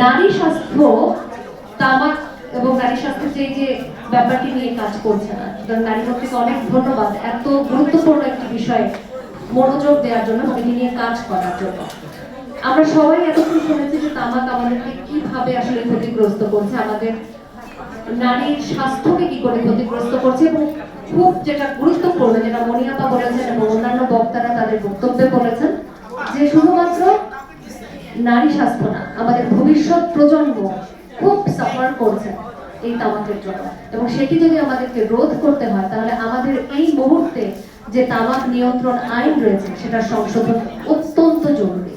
নারী স্বাস্থ্য তামাক এবং নারী স্বাস্থ্যের যে ব্যাপারটি নিয়ে কাজ করছে না। সুতরাং নারী মন্ত্রীকে অনেক ধন্যবাদ এত গুরুত্বপূর্ণ একটি বিষয়ে মনোযোগ দেওয়ার জন্য এবং এটি নিয়ে কাজ করার জন্য। আমরা সবাই এতক্ষণ শুনেছি যে তামাক আমাদেরকে কিভাবে আসলে ক্ষতিগ্রস্ত করছে, আমাদের নারীর স্বাস্থ্যকে কি করে ক্ষতিগ্রস্ত করছে, এবং খুব যেটা গুরুত্বপূর্ণ, যেটা মনিয়াপা বলেছেন এবং অন্যান্য বক্তারা তাদের বক্তব্যে বলেছেন, যে শুধুমাত্র নারী স্বাস্থ্য না, আমাদের ভবিষ্যৎ প্রজন্ম খুব সাফার করছে এই তামাকের জন্য। এবং সেটি যদি আমাদেরকে রোধ করতে হয়, তাহলে আমাদের এই মুহূর্তে যে তামাক নিয়ন্ত্রণ আইন রয়েছে সেটার সংশোধন অত্যন্ত জরুরি।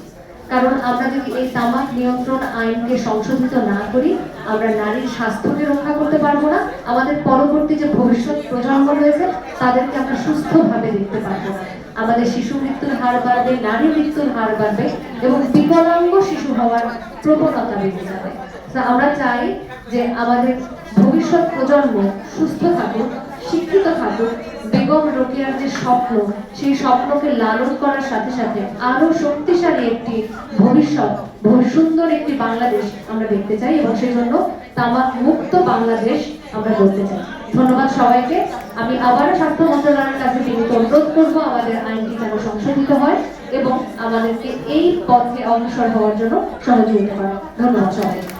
কারণ আমরা যদি এই তামাক নিয়ন্ত্রণ আইনকে সংশোধিত না করি, আমরা নারীর স্বাস্থ্যকে রক্ষা করতে পারবো না, আমাদের পরবর্তী যে ভবিষ্যৎ প্রজন্ম রয়েছে তাদেরকে আমরা সুস্থভাবে দেখতে পারবো না। আমাদের শিশু মৃত্যুর হার বাড়বে, নারী মৃত্যুর হার বাড়বে এবং বিকলাঙ্গ শিশু হওয়ার প্রবণতা বেড়ে যাবে। আমরা চাই যে আমাদের ভবিষ্যৎ প্রজন্ম সুস্থ থাকুক, শিক্ষিত থাকুক, বেগম রোকেয়ার যে স্বপ্ন, সেই স্বপ্নকে লালন করার সাথে সাথে আরো শক্তিশালী একটি ভবিষ্যৎ, সুন্দর একটি বাংলাদেশ আমরা দেখতে চাই, এবং সেই জন্য তামাক মুক্ত বাংলাদেশ আমরা করতে চাই। ধন্যবাদ সবাইকে। আমি আবারও স্বাস্থ্য মন্ত্রণালয়ের কাছে বিনীত অনুরোধ করবো আমাদের আইনটি যেন সংশোধিত হয় এবং আমাদেরকে এই পথে অগ্রসর হওয়ার জন্য সহযোগিতা করা। ধন্যবাদ সবাইকে।